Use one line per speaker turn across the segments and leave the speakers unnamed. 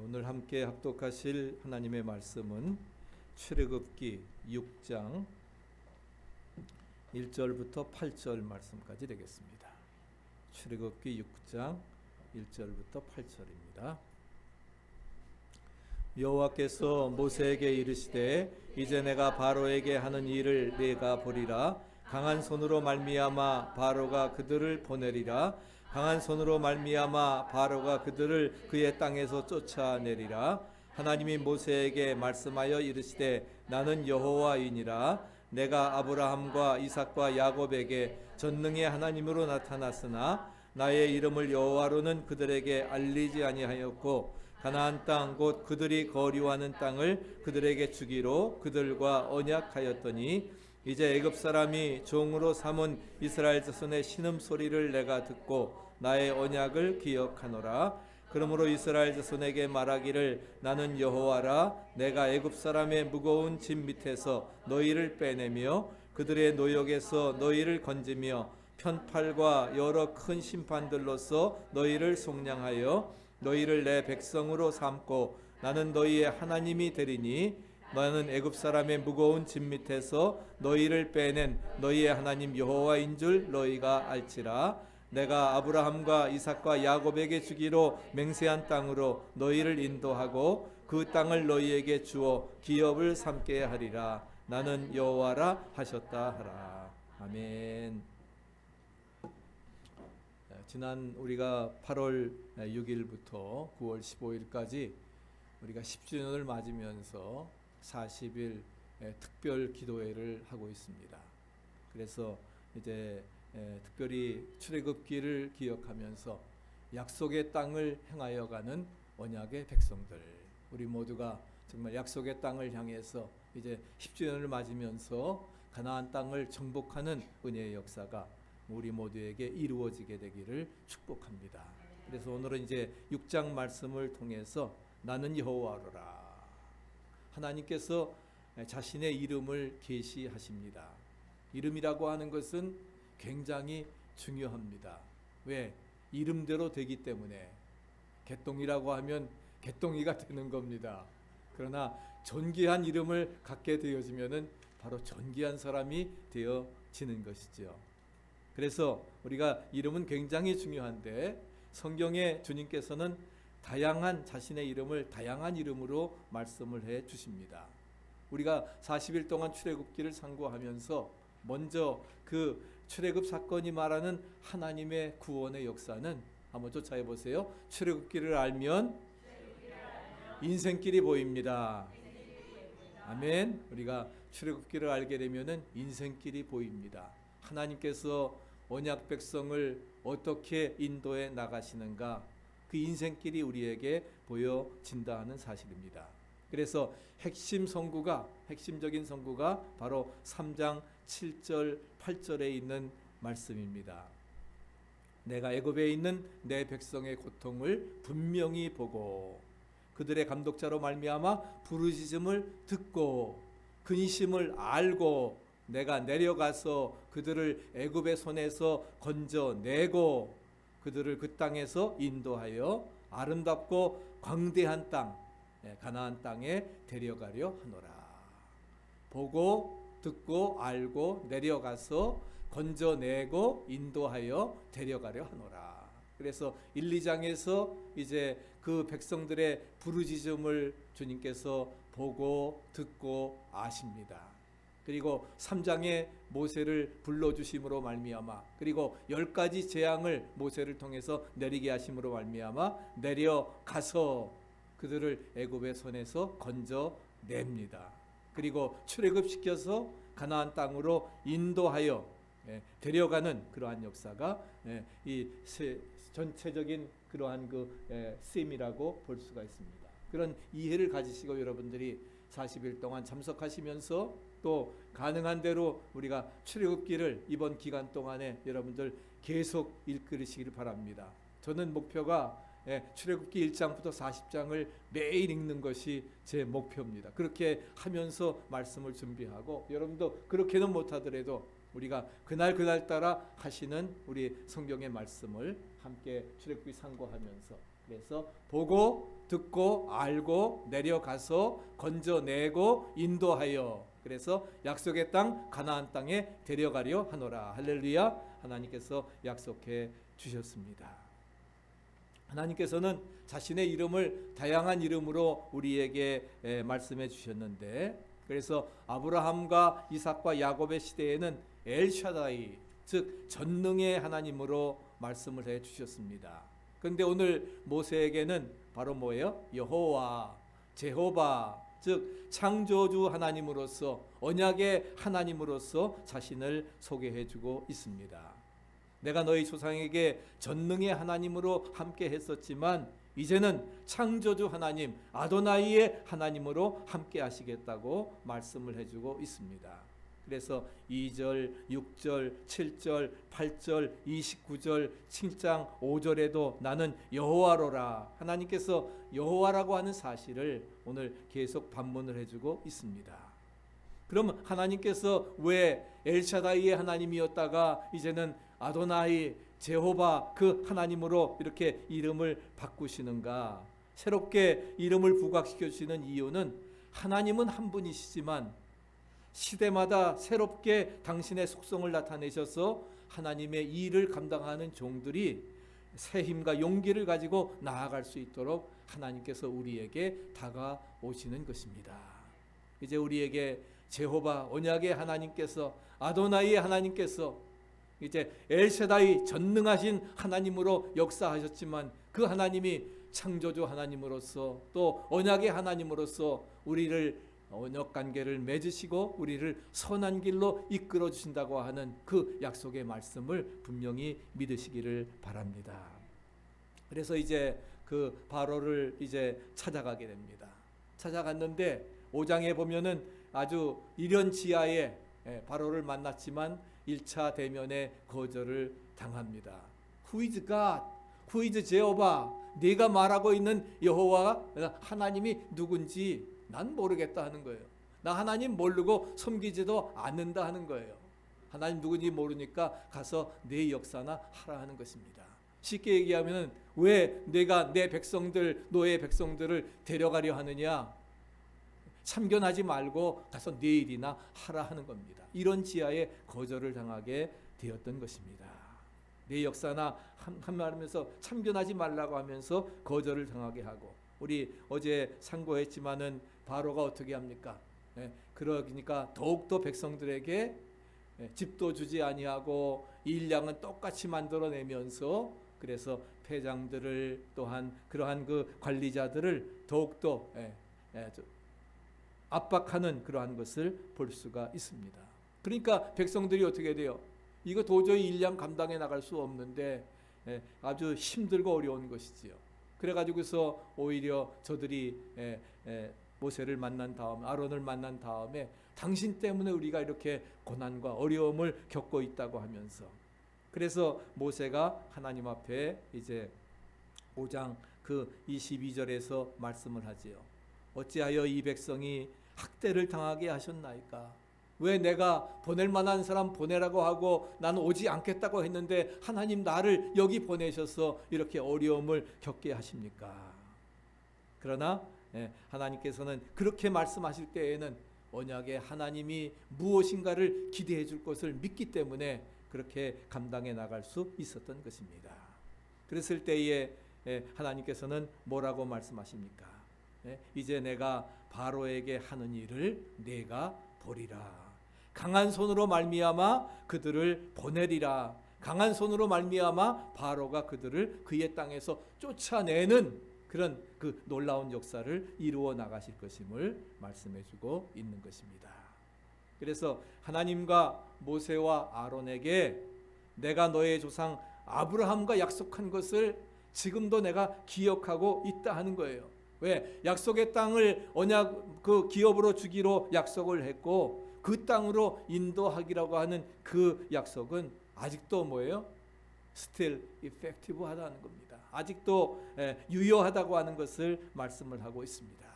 오늘 함께 합독하실 하나님의 말씀은 출애굽기 6장 1절부터 8절 말씀까지 되겠습니다. 출애굽기 6장 1절부터 8절입니다. 여호와께서 모세에게 이르시되 이제 내가 바로에게 하는 일을 네가 보리라. 강한 손으로 말미암아 바로가 그들을 보내리라. 강한 손으로 말미암아 바로가 그들을 그의 땅에서 쫓아내리라. 하나님이 모세에게 말씀하여 이르시되 나는 여호와이니라. 내가 아브라함과 이삭과 야곱에게 전능의 하나님으로 나타났으나 나의 이름을 여호와로는 그들에게 알리지 아니하였고 가나안 땅 곧 그들이 거류하는 땅을 그들에게 주기로 그들과 언약하였더니 이제 애굽 사람이 종으로 삼은 이스라엘 자손의 신음소리를 내가 듣고 나의 언약을 기억하노라. 그러므로 이스라엘 자손에게 말하기를 나는 여호와라. 내가 애굽 사람의 무거운 짐 밑에서 너희를 빼내며 그들의 노역에서 너희를 건지며 편팔과 여러 큰 심판들로서 너희를 속량하여 너희를 내 백성으로 삼고 나는 너희의 하나님이 되리니 너는 애굽 사람의 무거운 짐 밑에서 너희를 빼낸 너희의 하나님 여호와인 줄 너희가 알지라. 내가 아브라함과 이삭과 야곱에게 주기로 맹세한 땅으로 너희를 인도하고 그 땅을 너희에게 주어 기업을 삼게 하리라. 나는 여호와라 하셨다 하라. 아멘. 지난 우리가 8월 6일부터 9월 15일까지 우리가 10주년을 맞으면서 40일 특별 기도회를 하고 있습니다. 그래서 이제 특별히 출애굽기를 기억하면서 약속의 땅을 향하여 가는 언약의 백성들, 우리 모두가 정말 약속의 땅을 향해서 이제 10주년을 맞으면서 가나안 땅을 정복하는 은혜의 역사가 우리 모두에게 이루어지게 되기를 축복합니다. 그래서 오늘은 이제 6장 말씀을 통해서 나는 여호와로라. 하나님께서 자신의 이름을 계시하십니다. 이름이라고 하는 것은 굉장히 중요합니다. 왜? 이름대로 되기 때문에. 개똥이라고 하면 개똥이가 되는 겁니다. 그러나 존귀한 이름을 갖게 되어지면은 바로 존귀한 사람이 되어지는 것이죠. 그래서 우리가 이름은 굉장히 중요한데 성경에 주님께서는 다양한 자신의 이름을 다양한 이름으로 말씀을 해 주십니다. 우리가 40일 동안 출애굽기를 상고하면서 먼저 그 출애굽 사건이 말하는 하나님의 구원의 역사는 한번 쫓아해 보세요. 출애굽기를 알면 인생길이 보입니다. 아멘. 우리가 출애굽기를 알게 되면은 인생길이 보입니다. 하나님께서 언약 백성을 어떻게 인도해 나가시는가, 그 인생길이 우리에게 보여진다 하는 사실입니다. 그래서 핵심적인 선구가 바로 3장 7절 8절에 있는 말씀입니다. 내가 애굽에 있는 내 백성의 고통을 분명히 보고 그들의 감독자로 말미암아 부르짖음을 듣고 근심을 알고 내가 내려가서 그들을 애굽의 손에서 건져내고 그들을 그 땅에서 인도하여 아름답고 광대한 땅, 가나안 땅에 데려가려 하노라. 보고 듣고 알고 내려가서 건져내고 인도하여 데려가려 하노라. 그래서 1, 2장에서 이제 그 백성들의 부르짖음을 주님께서 보고 듣고 아십니다. 그리고 3장에 모세를 불러주심으로 말미암아 그리고 10가지 재앙을 모세를 통해서 내리게 하심으로 말미암아 내려가서 그들을 애굽의 손에서 건져냅니다. 그리고 출애굽시켜서 가나안 땅으로 인도하여 데려가는 그러한 역사가 이 전체적인 그러한 그 쓰임이라고 볼 수가 있습니다. 그런 이해를 가지시고 여러분들이 40일 동안 참석하시면서 또 가능한 대로 우리가 출애굽기를 이번 기간 동안에 여러분들 계속 읽으시기를 바랍니다. 저는 목표가 출애굽기 1장부터 40장을 매일 읽는 것이 제 목표입니다. 그렇게 하면서 말씀을 준비하고 여러분도 그렇게는 못하더라도 우리가 그날 따라 하시는 우리 성경의 말씀을 함께 출애굽기 상고하면서 그래서 보고 듣고 알고 내려가서 건져내고 인도하여, 그래서 약속의 땅 가나안 땅에 데려가려 하노라. 할렐루야. 하나님께서 약속해 주셨습니다. 하나님께서는 자신의 이름을 다양한 이름으로 우리에게 말씀해 주셨는데, 그래서 아브라함과 이삭과 야곱의 시대에는 엘샤다이, 즉 전능의 하나님으로 말씀을 해 주셨습니다. 그런데 오늘 모세에게는 바로 뭐예요? 여호와, 제호바, 즉 창조주 하나님으로서, 언약의 하나님으로서 자신을 소개해 주고 있습니다. 내가 너희 조상에게 전능의 하나님으로 함께 했었지만 이제는 창조주 하나님 아도나이의 하나님으로 함께 하시겠다고 말씀을 해주고 있습니다. 그래서 2절, 6절, 7절, 8절, 29절, 7장 5절에도 나는 여호와로라, 하나님께서 여호와라고 하는 사실을 오늘 계속 반문을 해주고 있습니다. 그럼 하나님께서 왜 엘샤다이의 하나님이었다가 이제는 아도나이, 제호바 그 하나님으로 이렇게 이름을 바꾸시는가? 새롭게 이름을 부각시켜 주시는 이유는 하나님은 한 분이시지만 시대마다 새롭게 당신의 속성을 나타내셔서 하나님의 일을 감당하는 종들이 새 힘과 용기를 가지고 나아갈 수 있도록 하나님께서 우리에게 다가오시는 것입니다. 이제 우리에게 제호바 언약의 하나님께서, 아도나이의 하나님께서, 이제 엘샤다이 전능하신 하나님으로 역사하셨지만 그 하나님이 창조주 하나님으로서 또 언약의 하나님으로서 우리를 언약 관계를 맺으시고 우리를 선한 길로 이끌어 주신다고 하는 그 약속의 말씀을 분명히 믿으시기를 바랍니다. 그래서 이제 그 바로를 이제 찾아가게 됩니다. 찾아갔는데 5장에 보면은 아주 이른 지하에 바로를 만났지만 1차 대면에 거절을 당합니다. Who is God? Who is Jehovah? 네가 말하고 있는 여호와 하나님이 누군지 난 모르겠다 하는 거예요. 나 하나님 모르고 섬기지도 않는다 하는 거예요. 하나님 누군지 모르니까 가서 내 역사나 하라 하는 것입니다. 쉽게 얘기하면 왜 내가 내 백성들, 너의 백성들을 데려가려 하느냐? 참견하지 말고 가서 내 일이나 하라 하는 겁니다. 이런 지하에 거절을 당하게 되었던 것입니다. 내 역사나 한 말하면서 참견하지 말라고 하면서 거절을 당하게 하고, 우리 어제 상고했지만은 바로가 어떻게 합니까? 그러니까 더욱더 백성들에게 집도 주지 아니하고 일량은 똑같이 만들어내면서, 그래서 패장들을 또한 그러한 그 관리자들을 더욱더 압박하는 그러한 것을 볼 수가 있습니다. 그러니까 백성들이 어떻게 돼요? 이거 도저히 일량 감당해 나갈 수 없는데 아주 힘들고 어려운 것이지요. 그래가지고서 오히려 저들이 모세를 만난 다음, 아론을 만난 다음에 당신 때문에 우리가 이렇게 고난과 어려움을 겪고 있다고 하면서, 그래서 모세가 하나님 앞에 이제 5장 그 22절에서 말씀을 하지요. 어찌하여 이 백성이 학대를 당하게 하셨나이까? 왜 내가 보낼 만한 사람 보내라고 하고 나는 오지 않겠다고 했는데 하나님 나를 여기 보내셔서 이렇게 어려움을 겪게 하십니까? 그러나 하나님께서는 그렇게 말씀하실 때에는 언약의 하나님이 무엇인가를 기대해 줄 것을 믿기 때문에 그렇게 감당해 나갈 수 있었던 것입니다. 그랬을 때에 하나님께서는 뭐라고 말씀하십니까? 이제 내가 바로에게 하는 일을 내가 보리라. 강한 손으로 말미암아 그들을 보내리라. 강한 손으로 말미암아 바로가 그들을 그의 땅에서 쫓아내는 그런 그 놀라운 역사를 이루어 나가실 것임을 말씀해주고 있는 것입니다. 그래서 하나님과 모세와 아론에게 내가 너의 조상 아브라함과 약속한 것을 지금도 내가 기억하고 있다 하는 거예요. 왜? 약속의 땅을 언약 그 기업으로 주기로 약속을 했고 그 땅으로 인도하기라고 하는 그 약속은 아직도 뭐예요? still effective 하다는 겁니다. 아직도 유효하다고 하는 것을 말씀을 하고 있습니다.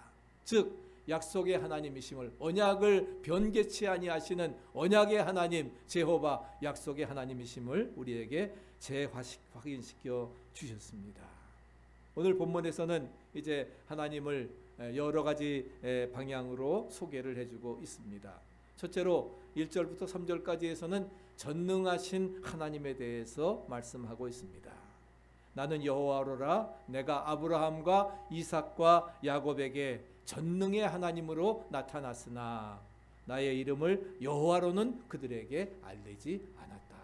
즉 약속의 하나님이심을, 언약을 변개치 아니하시는 언약의 하나님 제호바 약속의 하나님이심을 우리에게 재확인시켜 주셨습니다. 오늘 본문에서는 이제 하나님을 여러 가지 방향으로 소개를 해주고 있습니다. 첫째로 1절부터 3절까지에서는 전능하신 하나님에 대해서 말씀하고 있습니다. 나는 여호와로라, 내가 아브라함과 이삭과 야곱에게 전능의 하나님으로 나타났으나 나의 이름을 여호와로는 그들에게 알리지 않았다.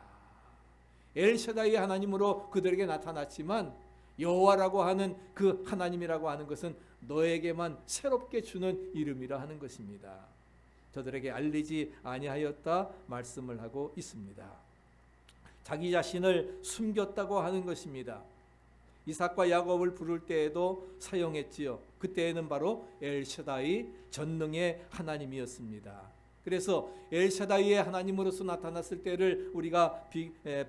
엘샤다이의 하나님으로 그들에게 나타났지만 여호와라고 하는 그 하나님이라고 하는 것은 너에게만 새롭게 주는 이름이라 하는 것입니다. 저들에게 알리지 아니하였다 말씀을 하고 있습니다. 자기 자신을 숨겼다고 하는 것입니다. 이삭과 야곱을 부를 때에도 사용했지요. 그때에는 바로 엘샤다이, 전능의 하나님이었습니다. 그래서 엘샤다이의 하나님으로서 나타났을 때를 우리가 생각해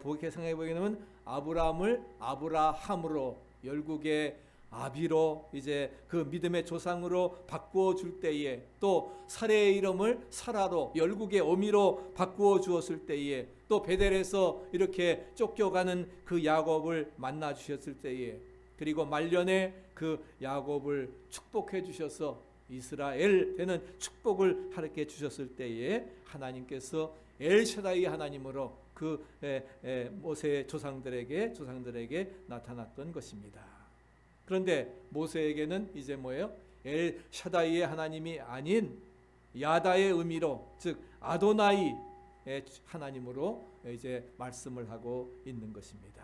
보게 되면 아브라함을 아브라함으로, 열국의 아비로, 이제 그 믿음의 조상으로 바꾸어 줄 때에, 또 사레의 이름을 사라로, 열국의 어미로 바꾸어 주었을 때에, 또 베델에서 이렇게 쫓겨가는 그 야곱을 만나 주셨을 때에, 그리고 말년에 그 야곱을 축복해 주셔서 이스라엘 되는 축복을 하게 주셨을 때에 하나님께서 엘샤다이 하나님으로 그 모세의 조상들에게 나타났던 것입니다. 그런데 모세에게는 이제 뭐예요? 엘샤다이의 하나님이 아닌 야다의 의미로, 즉 아도나이의 하나님으로 이제 말씀을 하고 있는 것입니다.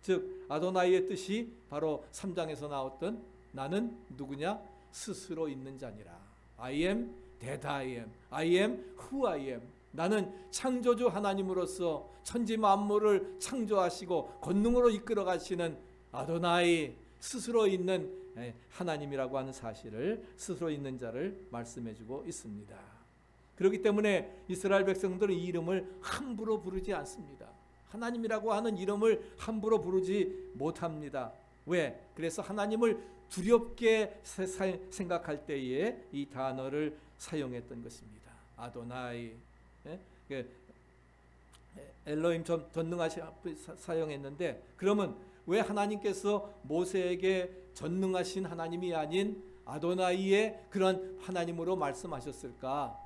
즉 아도나이의 뜻이 바로 3장에서 나왔던 나는 누구냐? 스스로 있는 자니라. I am that I am. I am who I am. 나는 창조주 하나님으로서 천지 만물을 창조하시고 권능으로 이끌어 가시는 아도나이, 스스로 있는 하나님이라고 하는 사실을, 스스로 있는 자를 말씀해 주고 있습니다. 그렇기 때문에 이스라엘 백성들은 이 이름을 함부로 부르지 않습니다. 하나님이라고 하는 이름을 함부로 부르지 못합니다. 왜? 그래서 하나님을 두렵게 생각할 때에 이 단어를 사용했던 것입니다. 아도나이, 엘로힘 전능하신 사용했는데, 그러면 왜 하나님께서 모세에게 전능하신 하나님이 아닌 아도나이의 그런 하나님으로 말씀하셨을까?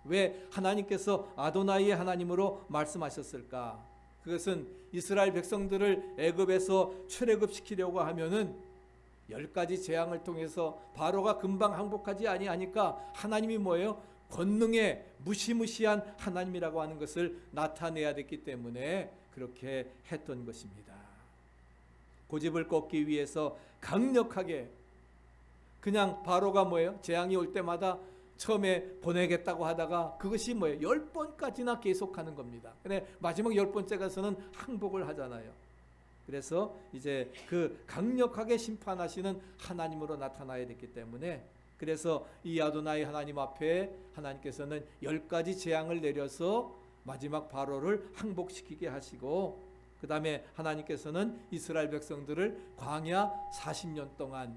왜 하나님께서 아도나이의 하나님으로 말씀하셨을까? 그것은 이스라엘 백성들을 애굽에서 출애굽시키려고 하면은 10가지 재앙을 통해서 바로가 금방 항복하지 아니하니까 하나님이 뭐예요? 권능의 무시무시한 하나님이라고 하는 것을 나타내야 됐기 때문에 그렇게 했던 것입니다. 고집을 꺾기 위해서 강력하게, 그냥 바로가 뭐예요? 재앙이 올 때마다 처음에 보내겠다고 하다가 그것이 뭐예요? 10번까지나 계속하는 겁니다. 근데 마지막 10번째 가서는 항복을 하잖아요. 그래서 이제 그 강력하게 심판하시는 하나님으로 나타나야 됐기 때문에, 그래서 이 아도나이 하나님 앞에 하나님께서는 10가지 재앙을 내려서 마지막 바로를 항복시키게 하시고, 그 다음에 하나님께서는 이스라엘 백성들을 광야 40년 동안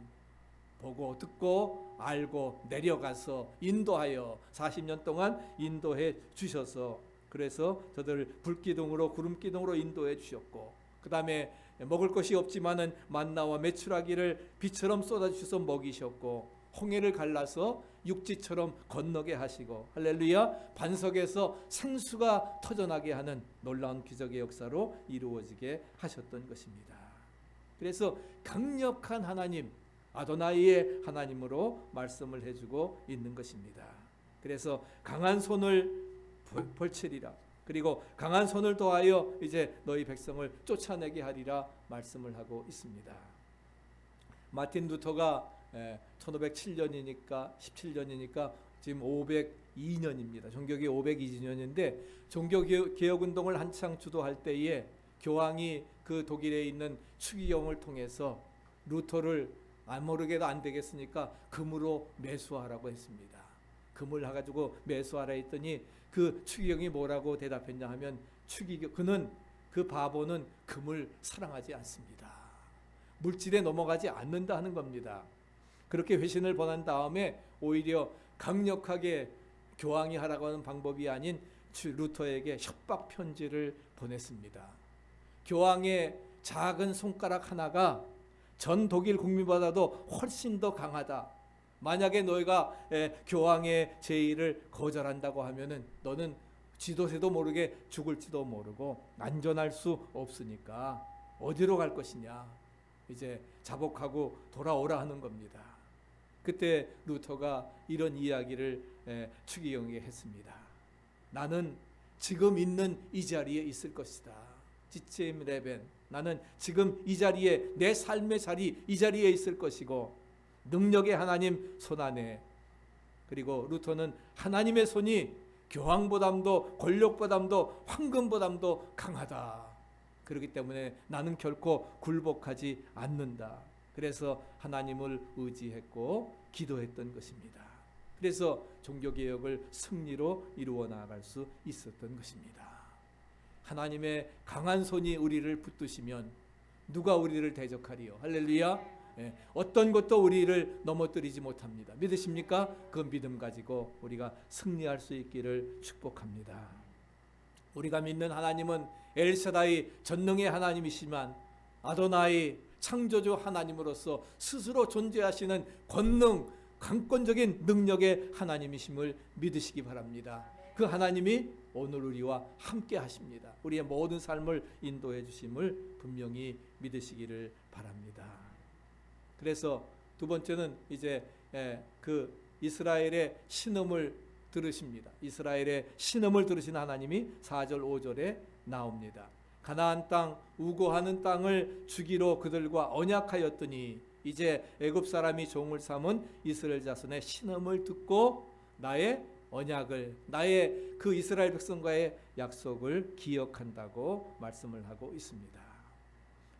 보고 듣고 알고 내려가서 인도하여 40년 동안 인도해 주셔서, 그래서 저들 불기둥으로 구름기둥으로 인도해 주셨고, 그 다음에 먹을 것이 없지만은 만나와 메추라기를 비처럼 쏟아주셔서 먹이셨고, 홍해를 갈라서 육지처럼 건너게 하시고, 할렐루야, 반석에서 생수가 터져나게 하는 놀라운 기적의 역사로 이루어지게 하셨던 것입니다. 그래서 강력한 하나님, 아도나이의 하나님으로 말씀을 해주고 있는 것입니다. 그래서 강한 손을 펼치리라, 그리고 강한 손을 더하여 이제 너희 백성을 쫓아내게 하리라 말씀을 하고 있습니다. 마틴 루터가 1507년이니까 17년이니까 지금 502년입니다. 종교개혁 502년인데 종교개혁운동을 한창 주도할 때에 교황이 그 독일에 있는 추기경을 통해서 루터를 모르게도 안 되겠으니까 금으로 매수하라고 했습니다. 금을 해가지고 매수하라 했더니 그 추기경이 뭐라고 대답했냐 하면, 그는, 그 바보는 금을 사랑하지 않습니다. 물질에 넘어가지 않는다 하는 겁니다. 그렇게 회신을 번한 다음에 오히려 강력하게 교황이 하라고 하는 방법이 아닌 루터에게 협박 편지를 보냈습니다. 교황의 작은 손가락 하나가 전 독일 국민보다도 훨씬 더 강하다. 만약에 너희가 교황의 제의를 거절한다고 하면은 너는 지도새도 모르게 죽을지도 모르고 안전할 수 없으니까 어디로 갈 것이냐. 이제 자복하고 돌아오라 하는 겁니다. 그때 루터가 이런 이야기를 추기경에게 했습니다. 나는 지금 있는 이 자리에 있을 것이다. 지체임 레벤, 나는 지금 이 자리에, 내 삶의 자리, 이 자리에 있을 것이고 능력의 하나님 손안에, 그리고 루터는 하나님의 손이 교황보담도 권력보담도 황금보담도 강하다. 그렇기 때문에 나는 결코 굴복하지 않는다. 그래서 하나님을 의지했고 기도했던 것입니다. 그래서 종교개혁을 승리로 이루어 나아갈 수 있었던 것입니다. 하나님의 강한 손이 우리를 붙드시면 누가 우리를 대적하리요? 할렐루야. 어떤 것도 우리를 넘어뜨리지 못합니다. 믿으십니까? 그 믿음 가지고 우리가 승리할 수 있기를 축복합니다. 우리가 믿는 하나님은 엘샤다이 전능의 하나님이시만 아도나이 창조주 하나님으로서 스스로 존재하시는 권능, 강권적인 능력의 하나님이심을 믿으시기 바랍니다. 그 하나님이 오늘 우리와 함께 하십니다. 우리의 모든 삶을 인도해 주심을 분명히 믿으시기를 바랍니다. 그래서 두 번째는 이제 그 이스라엘의 신음을 들으십니다. 이스라엘의 신음을 들으신 하나님이 4절 5절에 나옵니다. 가나안 땅 우고하는 땅을 주기로 그들과 언약하였더니 이제 애굽 사람이 종을 삼은 이스라엘 자손의 신음을 듣고 나의 언약을, 나의 그 이스라엘 백성과의 약속을 기억한다고 말씀을 하고 있습니다.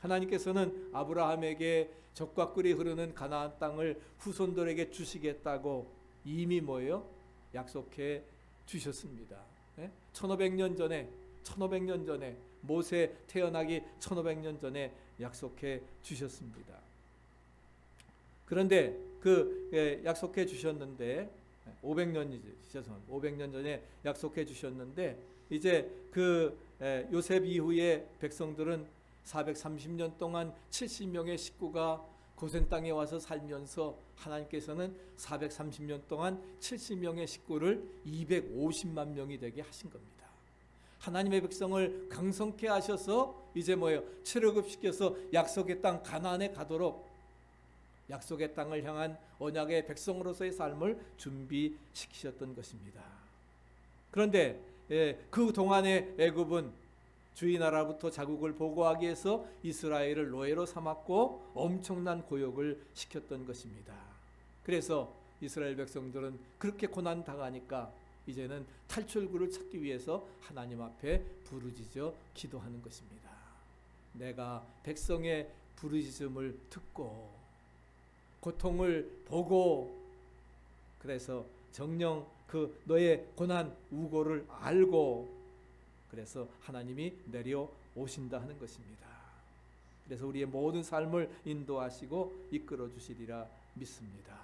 하나님께서는 아브라함에게 적과 꿀이 흐르는 가나안 땅을 후손들에게 주시겠다고 이미 뭐예요? 약속해 주셨습니다. 1500년 전에 모세 태어나기 1500년 전에 약속해 주셨습니다. 그런데 그 약속해 주셨는데 500년 전에 약속해 주셨는데 이제 그 요셉 이후에 백성들은 430년 동안 70명의 식구가 고센 땅에 와서 살면서 하나님께서는 430년 동안 70명의 식구를 250만 명이 되게 하신 겁니다. 하나님의 백성을 강성케 하셔서 이제 뭐예요? 출애굽시켜서 약속의 땅 가나안에 가도록 약속의 땅을 향한 언약의 백성으로서의 삶을 준비시키셨던 것입니다. 그런데 그 동안의 애굽은 주의 나라부터 자국을 보고하기 위해서 이스라엘을 노예로 삼았고 엄청난 고역을 시켰던 것입니다. 그래서 이스라엘 백성들은 그렇게 고난 당하니까 이제는 탈출구를 찾기 위해서 하나님 앞에 부르짖어 기도하는 것입니다. 내가 백성의 부르짖음을 듣고 고통을 보고 그래서 정녕 그 너의 고난 우고를 알고 그래서 하나님이 내려오신다 하는 것입니다. 그래서 우리의 모든 삶을 인도하시고 이끌어 주시리라 믿습니다.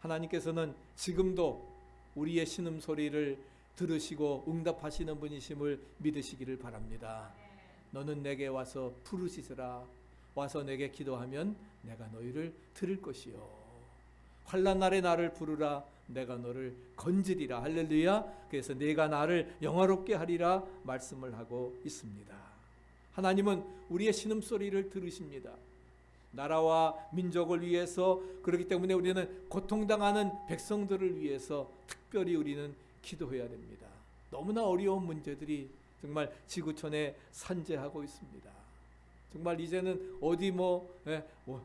하나님께서는 지금도 우리의 신음소리를 들으시고 응답하시는 분이심을 믿으시기를 바랍니다. 너는 내게 와서 부르짖으라. 와서 내게 기도하면 내가 너희를 들을 것이요. 환난 날에 나를 부르라. 내가 너를 건지리라. 할렐루야. 그래서 내가 나를 영화롭게 하리라 말씀을 하고 있습니다. 하나님은 우리의 신음소리를 들으십니다. 나라와 민족을 위해서, 그렇기 때문에 우리는 고통당하는 백성들을 위해서 특별히 우리는 기도해야 됩니다. 너무나 어려운 문제들이 정말 지구촌에 산재하고 있습니다. 정말 이제는 어디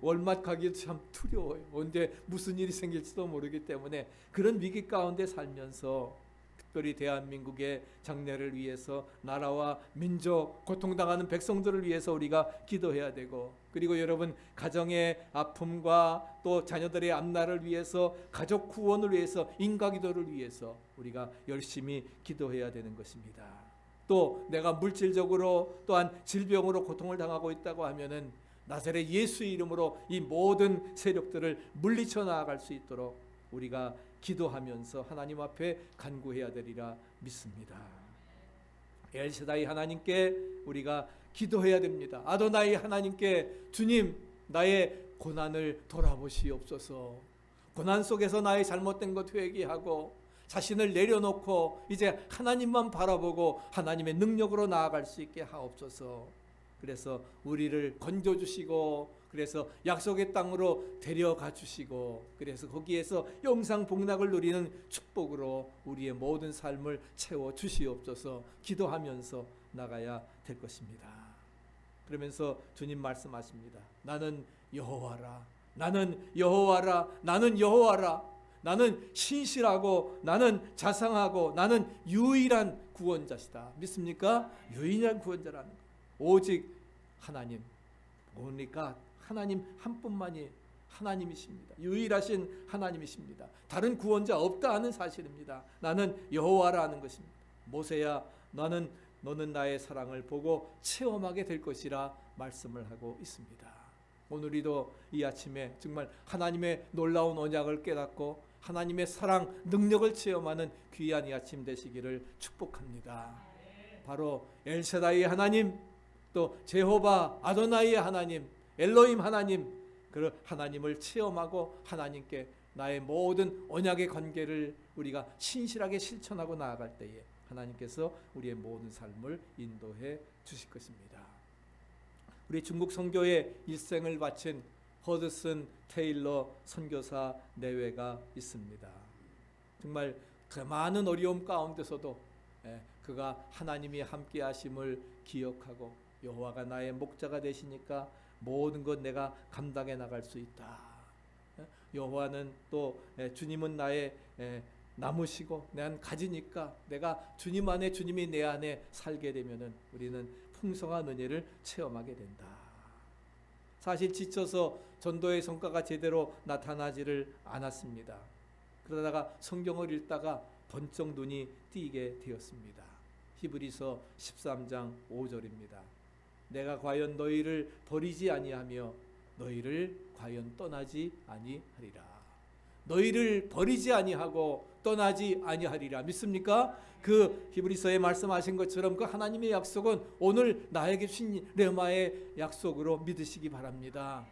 월마트 가기도 참 두려워요. 언제 무슨 일이 생길지도 모르기 때문에 그런 위기 가운데 살면서 특별히 대한민국의 장래를 위해서, 나라와 민족, 고통당하는 백성들을 위해서 우리가 기도해야 되고, 그리고 여러분 가정의 아픔과 또 자녀들의 앞날을 위해서, 가족 구원을 위해서, 인과기도를 위해서 우리가 열심히 기도해야 되는 것입니다. 또 내가 물질적으로 또한 질병으로 고통을 당하고 있다고 하면은 나사렛 예수의 이름으로 이 모든 세력들을 물리쳐 나아갈 수 있도록 우리가 기도하면서 하나님 앞에 간구해야 되리라 믿습니다. 엘샤다이 하나님께 우리가 기도해야 됩니다. 아도나이 하나님께 주님 나의 고난을 돌아보시옵소서. 고난 속에서 나의 잘못된 것 회개하고 자신을 내려놓고 이제 하나님만 바라보고 하나님의 능력으로 나아갈 수 있게 하옵소서. 그래서 우리를 건져주시고 그래서 약속의 땅으로 데려가 주시고 그래서 거기에서 영상 복락을 누리는 축복으로 우리의 모든 삶을 채워 주시옵소서 기도하면서 나가야 될 것입니다. 그러면서 주님 말씀하십니다. 나는 여호와라. 나는 여호와라. 나는 여호와라. 나는 신실하고 나는 자상하고 나는 유일한 구원자시다. 믿습니까? 유일한 구원자라는 것. 오직 하나님. 그러니까 하나님 한 분만이 하나님이십니다. 유일하신 하나님이십니다. 다른 구원자 없다 하는 사실입니다. 나는 여호와라는 것입니다. 모세야 너는 나의 사랑을 보고 체험하게 될 것이라 말씀을 하고 있습니다. 오늘이도 이 아침에 정말 하나님의 놀라운 언약을 깨닫고 하나님의 사랑, 능력을 체험하는 귀한 이 아침 되시기를 축복합니다. 바로 엘샤다이의 하나님, 또 제호바 아도나이의 하나님, 엘로힘 하나님, 그 하나님을 체험하고 하나님께 나의 모든 언약의 관계를 우리가 신실하게 실천하고 나아갈 때에 하나님께서 우리의 모든 삶을 인도해 주실 것입니다. 우리 중국 선교에 일생을 바친 허드슨 테일러 선교사 내외가 있습니다. 정말 그 많은 어려움 가운데서도 그가 하나님이 함께 하심을 기억하고 여호와가 나의 목자가 되시니까 모든 것 내가 감당해 나갈 수 있다. 여호와는 또 주님은 나의 남으시고 난 가지니까 내가 주님 안에 주님이 내 안에 살게 되면은 우리는 풍성한 은혜를 체험하게 된다. 사실 지쳐서 전도의 성과가 제대로 나타나지를 않았습니다. 그러다가 성경을 읽다가 번쩍 눈이 띄게 되었습니다. 히브리서 13장 5절입니다. 내가 과연 너희를 버리지 아니하며 너희를 과연 떠나지 아니하리라. 너희를 버리지 아니하고 떠나지 아니하리라. 믿습니까? 그 히브리서에 말씀하신 것처럼 그 하나님의 약속은 오늘 나에게 주신 레마의 약속으로 믿으시기 바랍니다.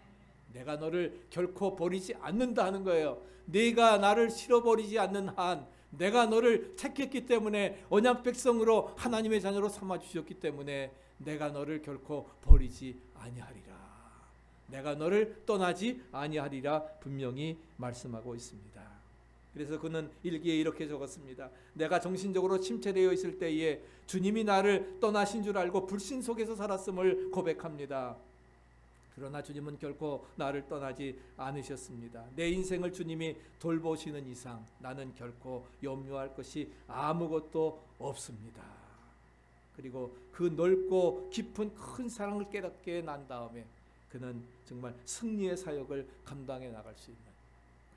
내가 너를 결코 버리지 않는다 하는 거예요. 네가 나를 실어버리지 않는 한 내가 너를 택했기 때문에 언약 백성으로 하나님의 자녀로 삼아주셨기 때문에 내가 너를 결코 버리지 아니하리라. 내가 너를 떠나지 아니하리라 분명히 말씀하고 있습니다. 그래서 그는 일기에 이렇게 적었습니다. 내가 정신적으로 침체되어 있을 때에 주님이 나를 떠나신 줄 알고 불신 속에서 살았음을 고백합니다. 그러나 주님은 결코 나를 떠나지 않으셨습니다. 내 인생을 주님이 돌보시는 이상 나는 결코 염려할 것이 아무것도 없습니다. 그리고 그 넓고 깊은 큰 사랑을 깨닫게 난 다음에 그는 정말 승리의 사역을 감당해 나갈 수 있는,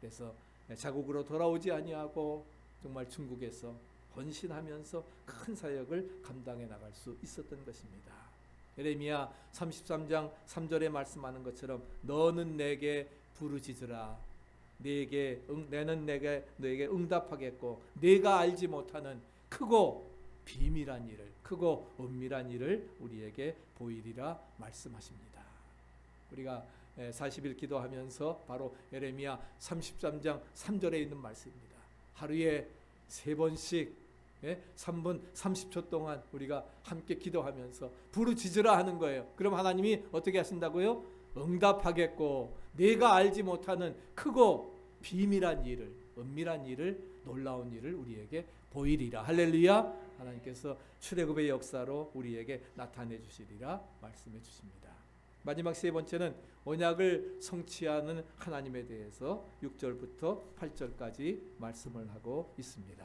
그래서 자국으로 돌아오지 아니하고 정말 중국에서 헌신하면서 큰 사역을 감당해 나갈 수 있었던 것입니다. 예레미야 33장 3절에 말씀하는 것처럼 너는 내게 부르짖으라. 나는 너에게 응답하겠고 네가 알지 못하는 크고 비밀한 일을, 크고 은밀한 일을 우리에게 보이리라 말씀하십니다. 우리가 40일 기도하면서 바로 예레미야 33장 3절에 있는 말씀입니다. 하루에 3번씩 3분 30초 동안 우리가 함께 기도하면서 부르짖으라 하는 거예요. 그럼 하나님이 어떻게 하신다고요? 응답하겠고 내가 알지 못하는 크고 비밀한 일을, 은밀한 일을, 놀라운 일을 우리에게 보이리라. 할렐루야. 하나님께서 출애굽의 역사로 우리에게 나타내 주시리라 말씀해 주십니다. 마지막 세 번째는 언약을 성취하는 하나님에 대해서 6절부터 8절까지 말씀을 하고 있습니다.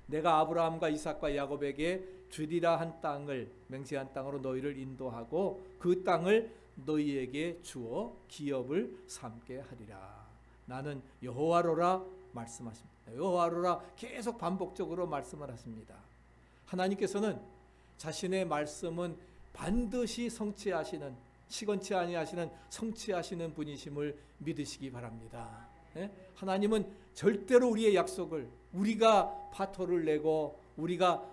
내가 아브라함과 이삭과 야곱에게 주리라 한 땅을, 맹세한 땅으로 너희를 인도하고 그 땅을 너희에게 주어 기업을 삼게 하리라. 나는 여호와로라 말씀하십니다. 여호와로라 계속 반복적으로 말씀을 하십니다. 하나님께서는 자신의 말씀은 반드시 성취하시는, 시건치 아니하시는 성취하시는 분이심을 믿으시기 바랍니다. 하나님은 절대로 우리의 약속을, 우리가 파토를 내고 우리가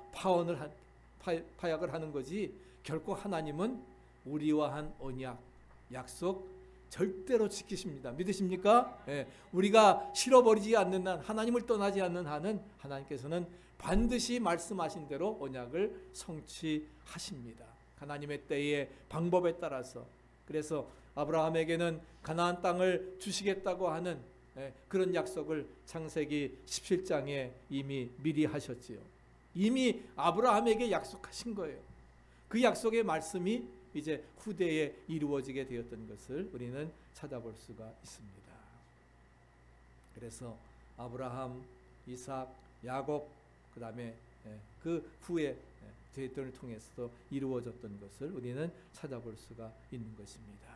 파약을 하는 거지 결코 하나님은 우리와 한 언약, 약속 절대로 지키십니다. 믿으십니까? 예, 우리가 실어버리지 않는 한, 하나님을 떠나지 않는 한은 하나님께서는 반드시 말씀하신 대로 언약을 성취하십니다. 하나님의 때에 방법에 따라서. 그래서 아브라함에게는 가나안 땅을 주시겠다고 하는 그런 약속을 창세기 17장에 이미 미리 하셨지요. 이미 아브라함에게 약속하신 거예요. 그 약속의 말씀이 이제 후대에 이루어지게 되었던 것을 우리는 찾아볼 수가 있습니다. 그래서 아브라함, 이삭, 야곱, 그 다음에 그 후에 제들을 통해서도 이루어졌던 것을 우리는 찾아볼 수가 있는 것입니다.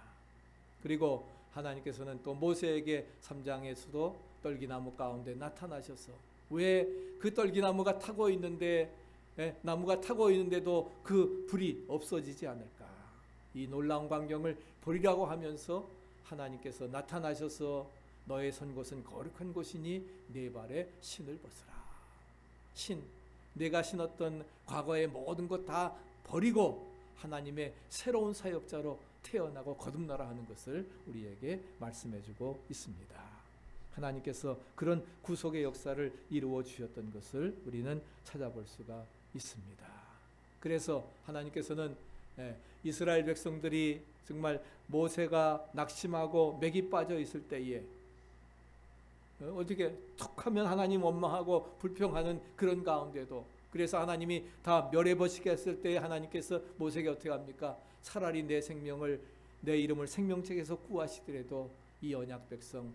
그리고 하나님께서는 또 모세에게 3장에서도 떨기나무 가운데 나타나셔서 왜 그 떨기나무가 타고 있는데 나무가 타고 있는데도 그 불이 없어지지 않을까? 이 놀라운 광경을 보리라고 하면서 하나님께서 나타나셔서 너의 선 곳은 거룩한 곳이니 네 발에 신을 벗으라. 신, 내가 신었던 과거의 모든 것 다 버리고 하나님의 새로운 사역자로 태어나고 거듭나라 하는 것을 우리에게 말씀해주고 있습니다. 하나님께서 그런 구속의 역사를 이루어 주셨던 것을 우리는 찾아볼 수가 있습니다. 그래서 하나님께서는 이스라엘 백성들이 정말 모세가 낙심하고 맥이 빠져 있을 때에 어떻게 툭 하면 하나님 원망하고 불평하는 그런 가운데도 그래서 하나님이 다 멸해버리겠을 때 하나님께서 모세에게 어떻게 합니까? 차라리 내 생명을 내 이름을 생명책에서 구하시더라도 이 언약 백성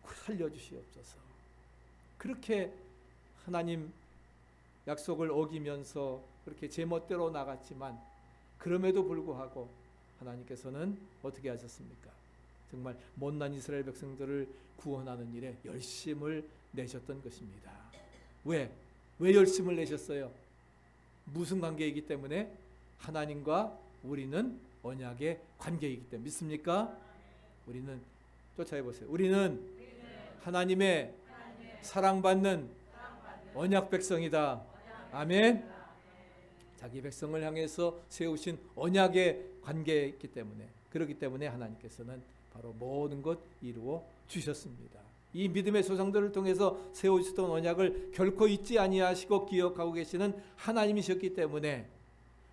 살려주시옵소서. 그렇게 하나님 약속을 어기면서 그렇게 제멋대로 나갔지만 그럼에도 불구하고 하나님께서는 어떻게 하셨습니까? 정말 못난 이스라엘 백성들을 구원하는 일에 열심을 내셨던 것입니다. 왜 열심을 내셨어요? 무슨 관계이기 때문에? 하나님과 우리는 언약의 관계이기 때문에. 믿습니까? 우리는 쫓아해보세요. 우리는 하나님의 사랑받는 언약 백성이다. 아멘. 자기 백성을 향해서 세우신 언약의 관계에 있기 때문에 그렇기 때문에 하나님께서는 바로 모든 것 이루어 주셨습니다. 이 믿음의 조상들을 통해서 세우셨던 언약을 결코 잊지 아니하시고 기억하고 계시는 하나님이셨기 때문에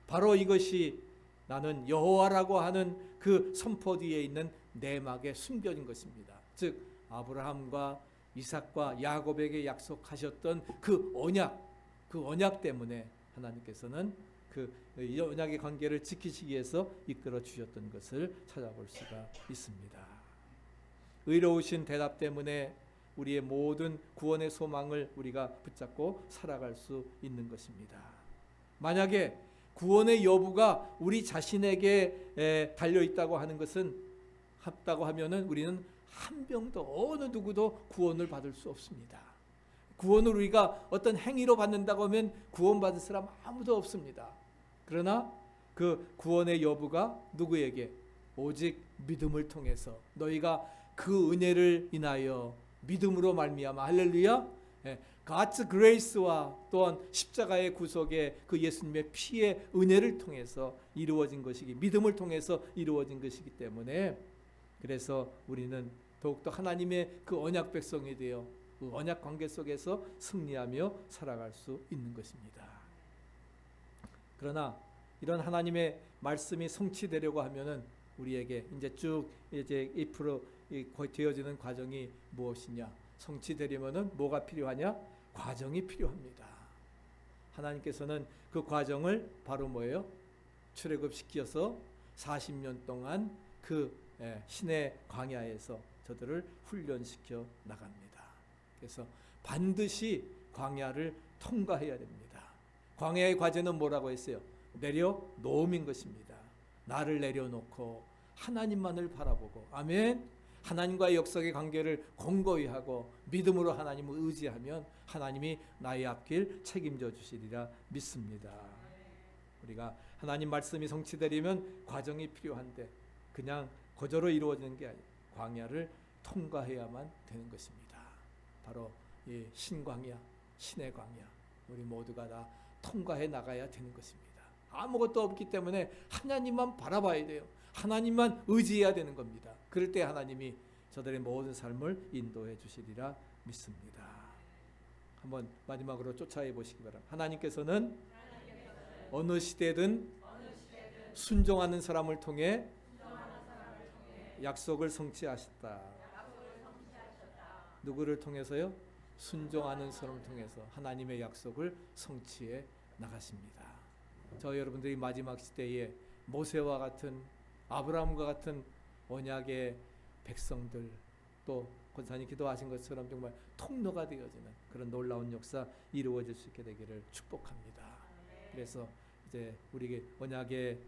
바로 이것이 나는 여호와라고 하는 그 선포 뒤에 있는 내막에 숨겨진 것입니다. 즉 아브라함과 이삭과 야곱에게 약속하셨던 그 언약 때문에 하나님께서는 그 언약의 관계를 지키시기 위해서 이끌어 주셨던 것을 찾아볼 수가 있습니다. 의로우신 대답 때문에 우리의 모든 구원의 소망을 우리가 붙잡고 살아갈 수 있는 것입니다. 만약에 구원의 여부가 우리 자신에게 달려있다고 하는 것은 합다고 하면은 우리는 한 명도 어느 누구도 구원을 받을 수 없습니다. 구원을 우리가 어떤 행위로 받는다고 하면 구원받을 사람 아무도 없습니다. 그러나 그 구원의 여부가 누구에게? 오직 믿음을 통해서 너희가 그 은혜를 인하여 믿음으로 말미암아 할렐루야 God's grace와 또한 십자가의 구속의 그 예수님의 피의 은혜를 통해서 이루어진 것이기 믿음을 통해서 이루어진 것이기 때문에 그래서 우리는 더욱더 하나님의 그 언약 백성이 되어 그 언약 관계 속에서 승리하며 살아갈 수 있는 것입니다. 그러나 이런 하나님의 말씀이 성취되려고 하면은 우리에게 이제 쭉 이제 앞으로 되어지는 과정이 무엇이냐? 성취되려면은 뭐가 필요하냐? 과정이 필요합니다. 하나님께서는 그 과정을 바로 뭐예요? 출애굽시켜서 40년 동안 그 신의 광야에서 저들을 훈련시켜 나갑니다. 그래서 반드시 광야를 통과해야 됩니다. 광야의 과제는 뭐라고 했어요? 내려놓음인 것입니다. 나를 내려놓고 하나님만을 바라보고 아멘. 하나님과의 역사의 관계를 공고히 하고 믿음으로 하나님을 의지하면 하나님이 나의 앞길 책임져 주시리라 믿습니다. 우리가 하나님 말씀이 성취되려면 과정이 필요한데 그냥 거저로 이루어지는 게 아니에요. 광야를 통과해야만 되는 것입니다. 바로 이 신광야, 신의 광야 우리 모두가 다 통과해 나가야 되는 것입니다. 아무것도 없기 때문에 하나님만 바라봐야 돼요. 하나님만 의지해야 되는 겁니다. 그럴 때 하나님이 저들의 모든 삶을 인도해 주시리라 믿습니다. 한번 마지막으로 쫓아해 보시기 바랍니다. 하나님께서는 어느 시대든 순종하는 사람을 통해 약속을 성취하셨다. 누구를 통해서요? 순종하는 사람을 통해서 하나님의 약속을 성취해 나가십니다. 저 여러분들이 마지막 시대에 모세와 같은, 아브라함과 같은 언약의 백성들, 또 권사님 기도하신 것처럼 정말 통로가 되어지는 그런 놀라운 역사 이루어질 수 있게 되기를 축복합니다. 그래서 이제 우리 언약의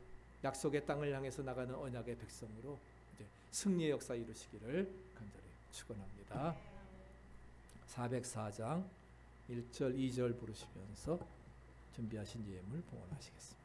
약속의 땅을 향해서 나가는 언약의 백성으로 이제 승리의 역사 이루시기를 간절히 축원합니다. 404장 1절 2절 부르시면서 준비하신 예물 봉헌하시겠습니다.